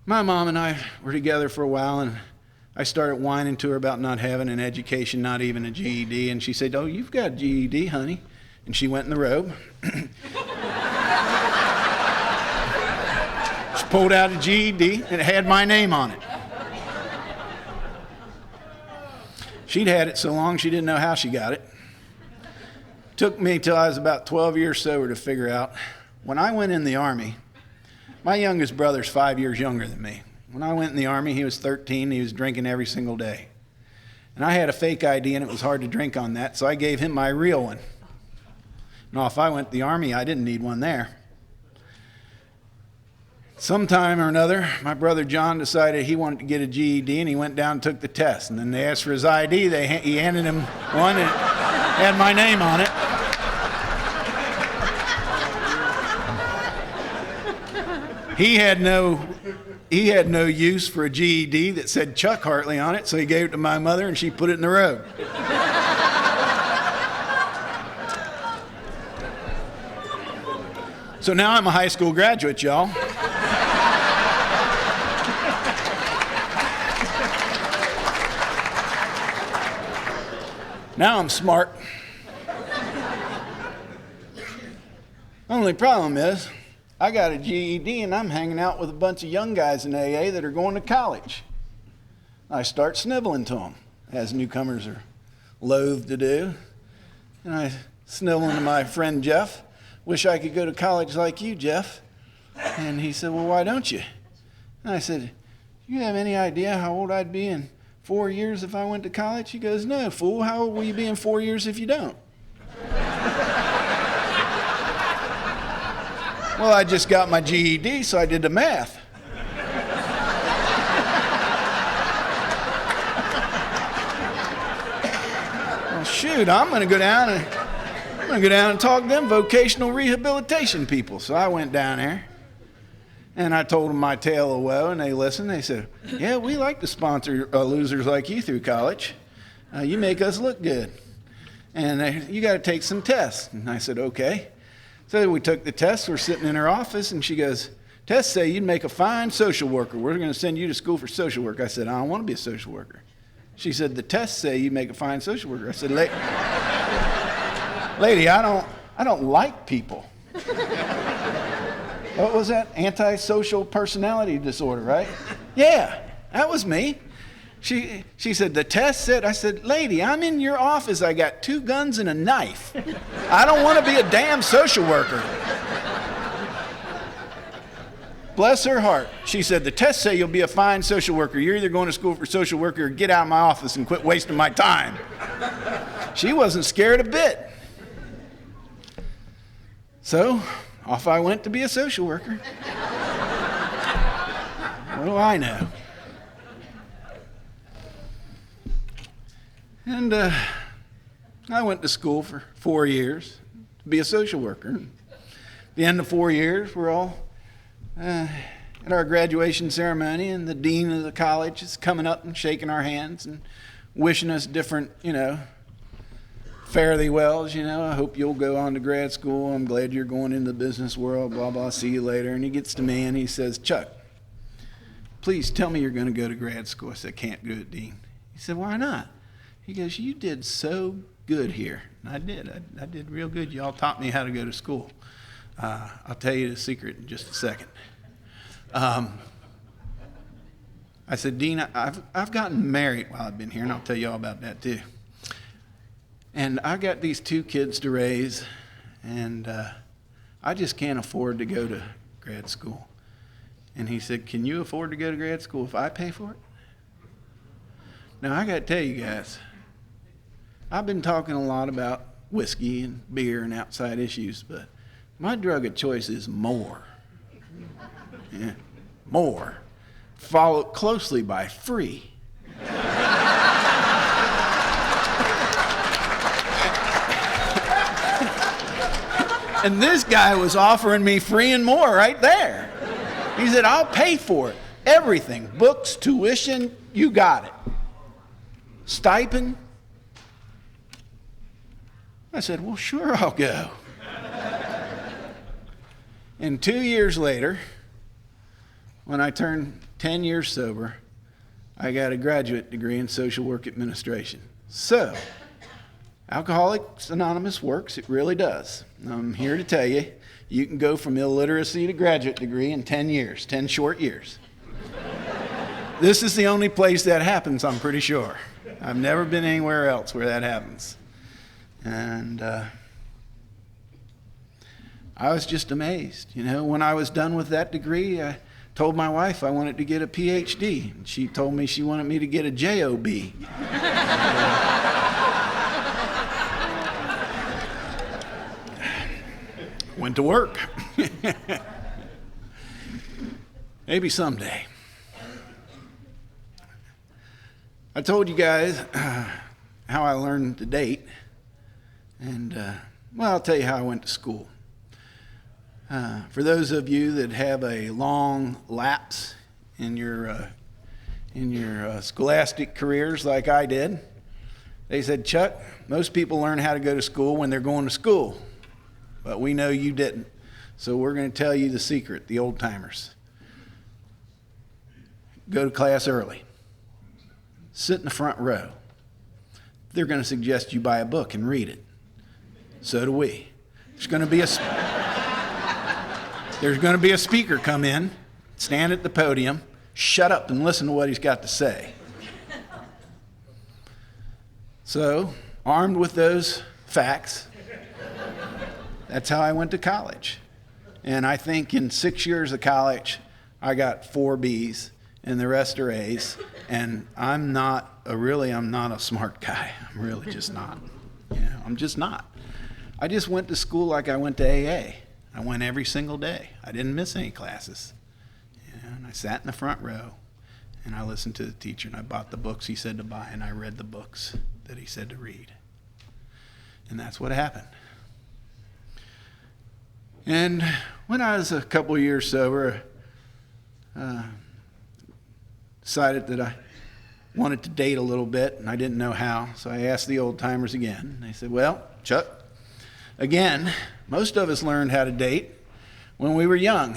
My mom and I were together for a while, and I started whining to her about not having an education, not even a GED, and she said, oh, you've got a GED, honey. And she went in the robe. She pulled out a GED, and it had my name on it. She'd had it so long she didn't know how she got it. Took me till I was about 12 years sober to figure out. When I went in the Army, my youngest brother's 5 years younger than me. When I went in the Army, he was 13. He was drinking every single day. And I had a fake ID, and it was hard to drink on that, so I gave him my real one. Now, if I went to the Army, I didn't need one there. Sometime or another, my brother John decided he wanted to get a GED, and he went down and took the test. And then they asked for his ID. He handed him one, and it had my name on it. He had no use for a GED that said Chuck Hartley on it, so he gave it to my mother, and she put it in the robe. So now I'm a high school graduate, y'all. Now I'm smart. Only problem is, I got a GED and I'm hanging out with a bunch of young guys in AA that are going to college. I start sniveling to them, as newcomers are loath to do. And I snivel to my friend Jeff. Wish I could go to college like you, Jeff. And he said, well, why don't you? And I said, do you have any idea how old I'd be in 4 years if I went to college? He goes, no, fool. How old will you be in 4 years if you don't? Well, I just got my GED, so I did the math. Well, shoot, I'm going to go down and talk to them vocational rehabilitation people. So I went down there, and I told them my tale of woe, and they listened. They said, yeah, we like to sponsor losers like you through college. You make us look good. And you got to take some tests. And I said, okay. So we took the tests. We're sitting in her office, and she goes, tests say you'd make a fine social worker. We're going to send you to school for social work. I said, I don't want to be a social worker. She said, the tests say you make a fine social worker. I said, lady, I don't like people. What was that? Antisocial personality disorder, right? Yeah, that was me. She said, the test said, I said, lady, I'm in your office. I got 2 guns and a knife. I don't want to be a damn social worker. Bless her heart. She said, the tests say you'll be a fine social worker. You're either going to school for social worker or get out of my office and quit wasting my time. She wasn't scared a bit. So off I went to be a social worker. What do I know? And I went to school for 4 years to be a social worker. At the end of 4 years, we're all at our graduation ceremony, and the dean of the college is coming up and shaking our hands and wishing us different, fare thee wells, I hope you'll go on to grad school. I'm glad you're going into the business world, blah, blah, see you later. And he gets to me and he says, Chuck, please tell me you're going to go to grad school. I said, can't do it, Dean. He said, why not? He goes, you did so good here. And I did. I did real good. Y'all taught me how to go to school. I'll tell you the secret in just a second. I said, Dean, I've gotten married while I've been here, and I'll tell you all about that too. And I got these 2 kids to raise, and I just can't afford to go to grad school. And he said, can you afford to go to grad school if I pay for it? Now, I got to tell you guys, I've been talking a lot about whiskey and beer and outside issues, but my drug of choice is more. Yeah, more. Followed closely by free. And this guy was offering me free and more right there. He said, I'll pay for it. Everything. Books, tuition, you got it. Stipend? I said, well, sure, I'll go. And 2 years later, when I turned 10 years sober, I got a graduate degree in social work administration. So, Alcoholics Anonymous works, it really does. I'm here to tell you, you can go from illiteracy to graduate degree in 10 years, 10 short years. This is the only place that happens, I'm pretty sure. I've never been anywhere else where that happens. And I was just amazed. When I was done with that degree, I told my wife I wanted to get a PhD. And she told me she wanted me to get a JOB. Went to work. Maybe someday. I told you guys how I learned to date. And, I'll tell you how I went to school. For those of you that have a long lapse in your scholastic careers like I did, they said, Chuck, most people learn how to go to school when they're going to school. But we know you didn't. So we're going to tell you the secret, the old timers. Go to class early. Sit in the front row. They're going to suggest you buy a book and read it. So do we. There's going to be a speaker come in, stand at the podium, shut up and listen to what he's got to say. So, armed with those facts, that's how I went to college. And I think in 6 years of college, I got 4 B's and the rest are A's. And I'm not a smart guy. I'm really just not. I'm just not. I just went to school like I went to AA. I went every single day. I didn't miss any classes. And I sat in the front row, and I listened to the teacher, and I bought the books he said to buy, and I read the books that he said to read. And that's what happened. And when I was a couple years sober, decided that I wanted to date a little bit, and I didn't know how, so I asked the old timers again. They said, well, Chuck, again, most of us learned how to date when we were young,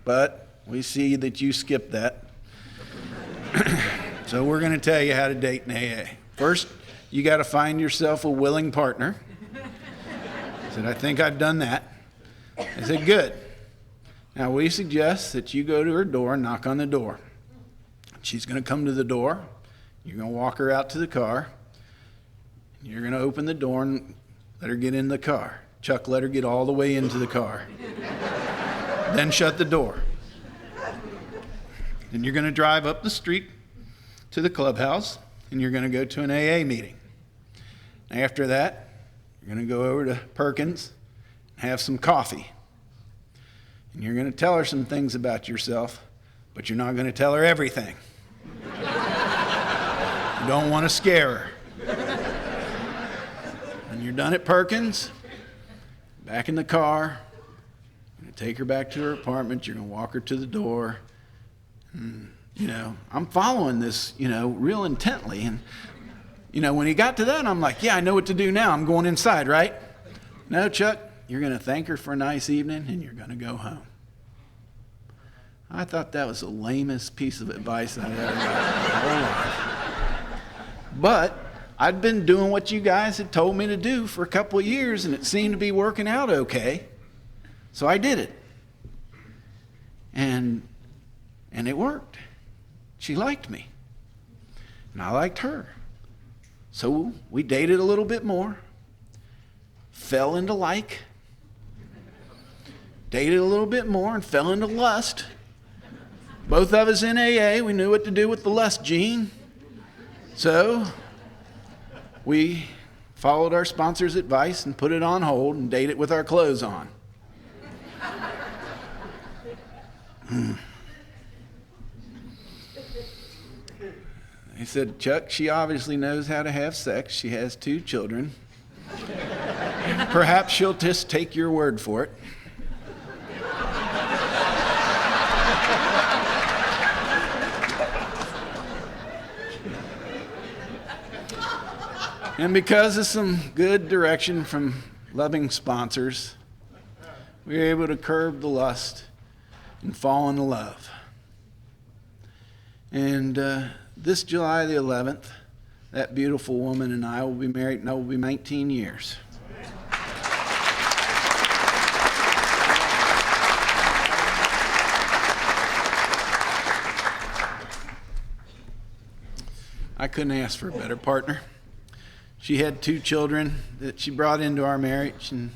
but we see that you skipped that. So we're going to tell you how to date in AA. First, you got to find yourself a willing partner. I said, I think I've done that. I said, good. Now we suggest that you go to her door and knock on the door. She's going to come to the door. You're going to walk her out to the car. You're going to open the door and let her get in the car. Chuck, let her get all the way into the car. Then shut the door. Then you're going to drive up the street to the clubhouse, and you're going to go to an AA meeting. After that, you're going to go over to Perkins and have some coffee. And you're going to tell her some things about yourself, but you're not going to tell her everything. You don't want to scare her. When you're done at Perkins, back in the car, you're going to take her back to her apartment, you're going to walk her to the door. And, I'm following this, real intently. And, when he got to that, I'm like, yeah, I know what to do now. I'm going inside, right? No, Chuck, you're going to thank her for a nice evening, and you're going to go home. I thought that was the lamest piece of advice I'd ever got in my whole life. But I'd been doing what you guys had told me to do for a couple of years, and it seemed to be working out okay. So I did it. And it worked. She liked me. And I liked her. So we dated a little bit more. Fell into like. Dated a little bit more and fell into lust. Both of us in AA, we knew what to do with the lust gene. So we followed our sponsor's advice and put it on hold and dated with our clothes on. He said, Chuck, she obviously knows how to have sex. She has 2 children. Perhaps she'll just take your word for it. And because of some good direction from loving sponsors, we were able to curb the lust and fall into love. And this July the 11th, that beautiful woman and I will be married, and I will be 19 years. I couldn't ask for a better partner. She had 2 children that she brought into our marriage, and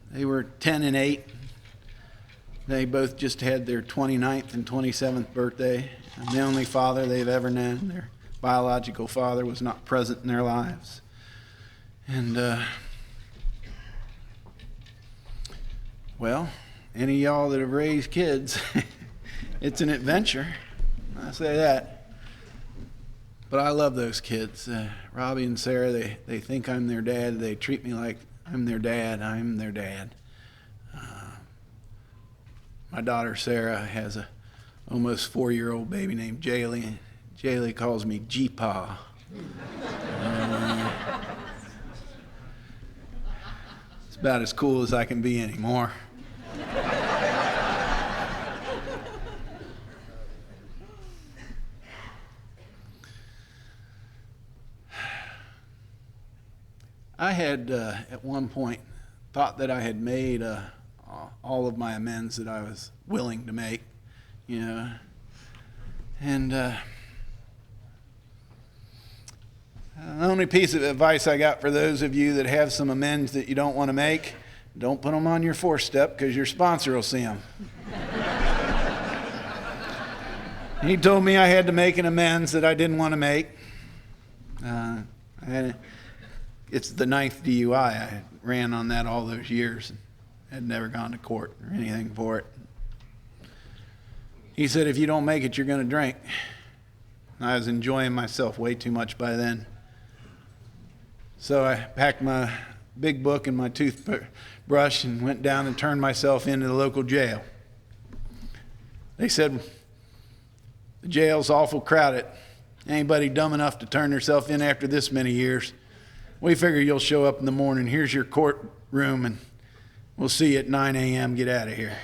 they were 10 and 8. They both just had their 29th and 27th birthday. I'm the only father they've ever known. Their biological father was not present in their lives. And, well, any of y'all that have raised kids, it's an adventure. I say that. But I love those kids. Robbie and Sarah, they think I'm their dad. They treat me like I'm their dad. I'm their dad. My daughter Sarah has a almost 4-year-old baby named Jaylee. Jaylee calls me G-Pa. It's about as cool as I can be anymore. I had, at one point, thought that I had made all of my amends that I was willing to make, And the only piece of advice I got for those of you that have some amends that you don't want to make, don't put them on your 4-step because your sponsor will see them. He told me I had to make an amends that I didn't want to make. It's the 9th DUI. I ran on that all those years. had never gone to court or anything for it. He said, if you don't make it, you're going to drink. And I was enjoying myself way too much by then. So I packed my big book and my toothbrush and went down and turned myself into the local jail. They said, the jail's awful crowded. Anybody dumb enough to turn themselves in after this many years, we figure you'll show up in the morning. Here's your courtroom, and we'll see you at 9 a.m. Get out of here.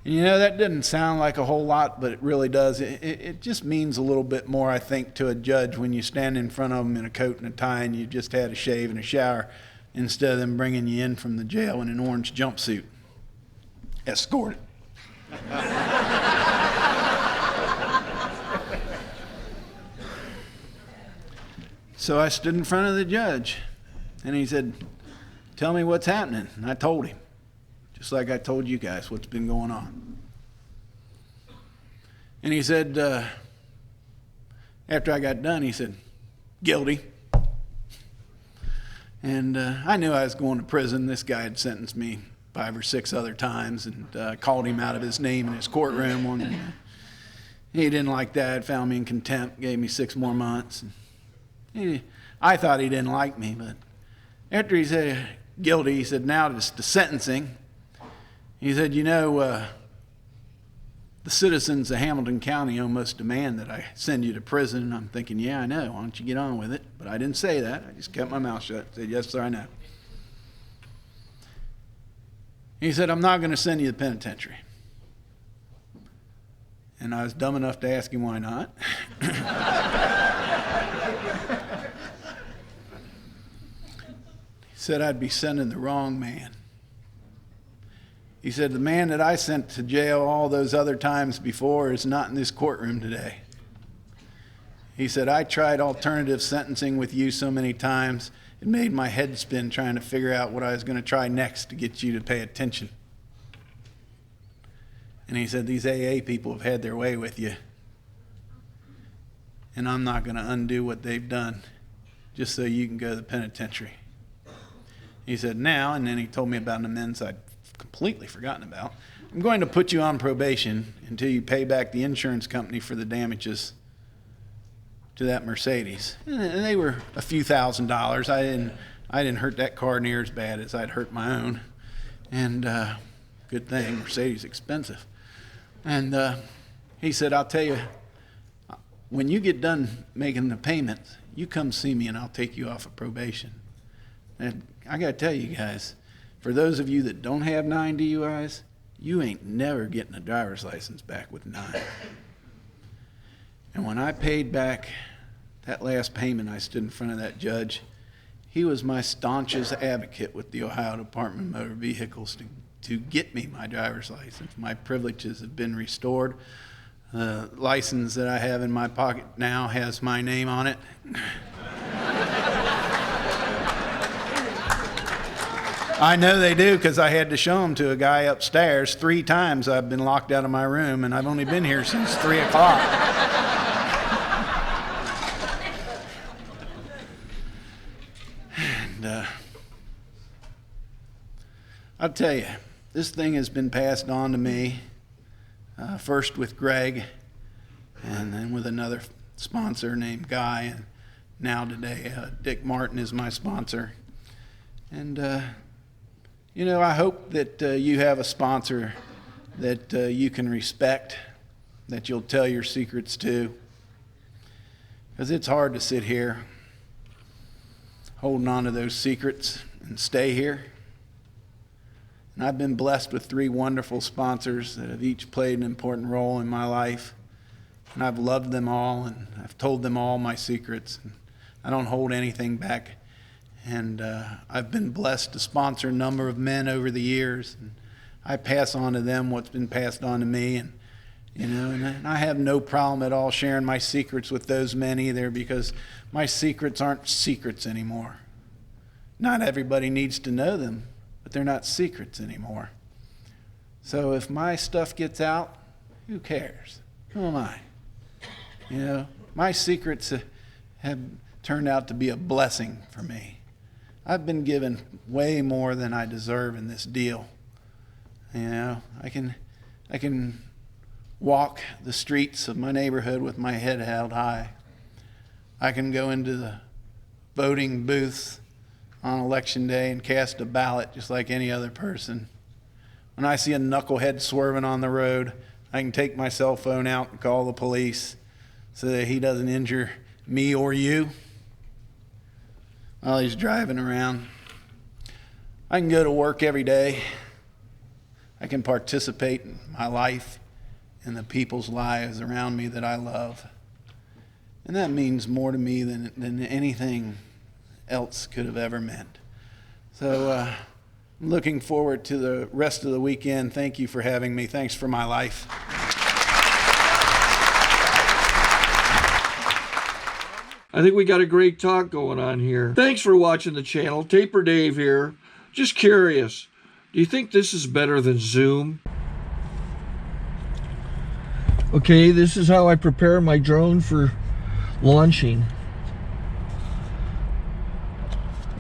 And you know, that doesn't sound like a whole lot, but it really does. It just means a little bit more, I think, to a judge when you stand in front of them in a coat and a tie and you just had a shave and a shower, instead of them bringing you in from the jail in an orange jumpsuit. Escorted. So I stood in front of the judge, and he said, tell me what's happening. And I told him, just like I told you guys what's been going on. And he said, after I got done, he said, guilty. And I knew I was going to prison. This guy had sentenced me 5 or 6 other times, and called him out of his name in his courtroom. He didn't like that, found me in contempt, gave me 6 more months. I thought he didn't like me, but after he said guilty, he said, now it's the sentencing. He said, you know, the citizens of Hamilton County almost demand that I send you to prison. And I'm thinking, yeah, I know. Why don't you get on with it? But I didn't say that. I just kept my mouth shut. Said, yes, sir, I know. He said, I'm not going to send you to the penitentiary. And I was dumb enough to ask him why not. He said I'd be sending the wrong man. He said, the man that I sent to jail all those other times before is not in this courtroom today. He said, I tried alternative sentencing with you so many times, it made my head spin trying to figure out what I was going to try next to get you to pay attention. And he said, these AA people have had their way with you, and I'm not going to undo what they've done just so you can go to the penitentiary. He said, now, and then he told me about an amends I'd completely forgotten about. I'm going to put you on probation until you pay back the insurance company for the damages to that Mercedes. And they were a few $1,000s. I didn't hurt that car near as bad as I'd hurt my own. And good thing, Mercedes expensive. And he said, I'll tell you, when you get done making the payments, you come see me and I'll take you off of probation. And I got to tell you guys, for those of you that don't have 9 DUIs, you ain't never getting a driver's license back with 9. And when I paid back that last payment, I stood in front of that judge. He was my staunchest advocate with the Ohio Department of Motor Vehicles to get me my driver's license. My privileges have been restored. The license that I have in my pocket now has my name on it. I know they do because I had to show them to a guy upstairs. 3 times I've been locked out of my room, and I've only been here since 3 o'clock. And I'll tell you, this thing has been passed on to me, first with Greg, and then with another sponsor named Guy, and now today Dick Martin is my sponsor. And you know, I hope that you have a sponsor that you can respect, that you'll tell your secrets to, because it's hard to sit here holding on to those secrets and stay here. And I've been blessed with 3 wonderful sponsors that have each played an important role in my life, and I've loved them all, and I've told them all my secrets. And I don't hold anything back. And I've been blessed to sponsor a number of men over the years, and I pass on to them what's been passed on to me. And you know, and I have no problem at all sharing my secrets with those men either, because my secrets aren't secrets anymore. Not everybody needs to know them, but they're not secrets anymore. So if my stuff gets out, who cares? Who am I? You know, my secrets have turned out to be a blessing for me. I've been given way more than I deserve in this deal. You know, I can walk the streets of my neighborhood with my head held high. I can go into the voting booths on election day and cast a ballot just like any other person. When I see a knucklehead swerving on the road, I can take my cell phone out and call the police so that he doesn't injure me or you while he's driving around. I can go to work every day. I can participate in my life and the people's lives around me that I love. And that means more to me than anything else could have ever meant. So I'm looking forward to the rest of the weekend. Thank you for having me. Thanks for my life. I think we got a great talk going on here. Thanks for watching the channel. Taper Dave here. Just curious, do you think this is better than Zoom? Okay, this is how I prepare my drone for launching.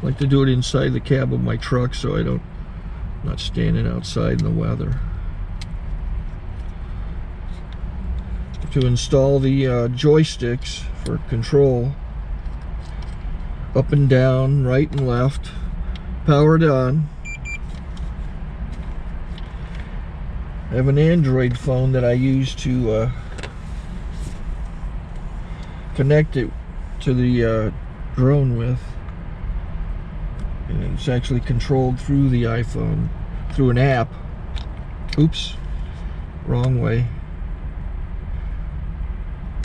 I like to do it inside the cab of my truck so I'm not standing outside in the weather. To install the joysticks for control, up and down, right and left, powered on. I have an Android phone that I use to connect it to the drone with. And it's actually controlled through the iPhone, through an app. Oops, wrong way.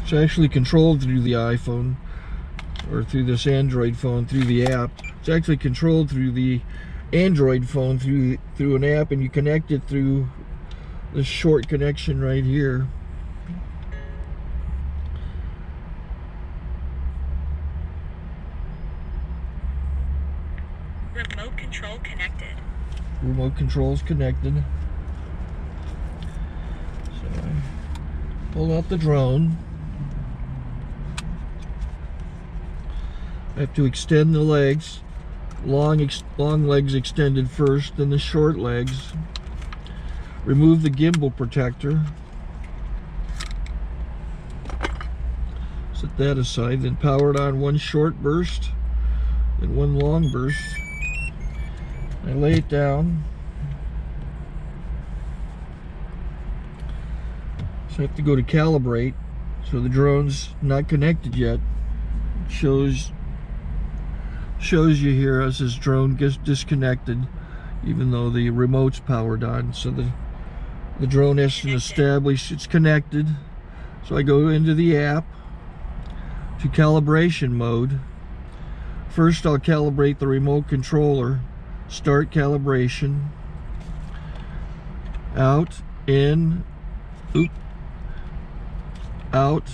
It's actually controlled through the iPhone, or through this Android phone, through the app. It's actually controlled through the Android phone, through an app, and you connect it through this short connection right here. Remote control connected. Remote control's connected. So I pull out the drone. I have to extend the legs. Long legs extended first, then the short legs. Remove the gimbal protector. Set that aside, then power it on one short burst, then one long burst. I lay it down. So I have to go to calibrate. So the drone's not connected yet. It shows you here as this drone gets disconnected, even though the remote's powered on. So the drone has to establish it's connected. So I go into the app to calibration mode. First I'll calibrate the remote controller. Start calibration. Out, in, out,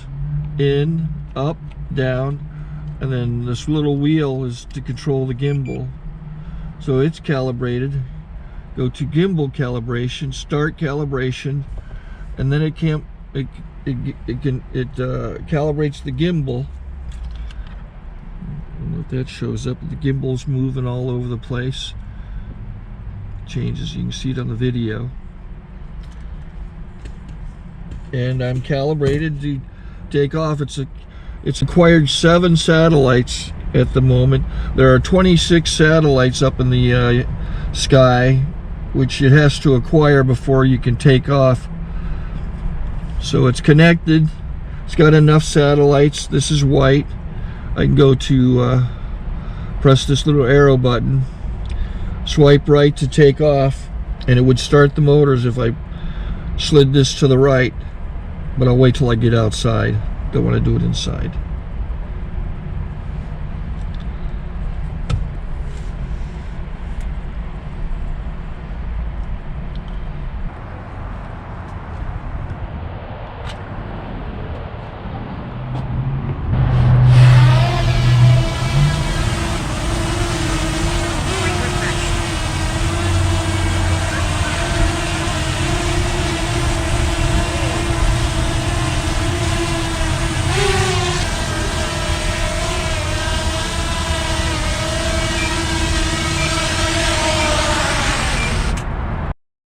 in, up, down, and then this little wheel is to control the gimbal. So it's calibrated. Go to gimbal calibration, start calibration, and then it calibrates the gimbal. And if that shows up, the gimbal's moving all over the place. Changes, you can see it on the video. And I'm calibrated to take off. It's acquired 7 satellites at the moment. There are 26 satellites up in the sky, which it has to acquire before you can take off. So it's connected. It's got enough satellites. This is white. I can go to press this little arrow button, swipe right to take off, and it would start the motors if I slid this to the right. But I'll wait till I get outside. Don't want to do it inside.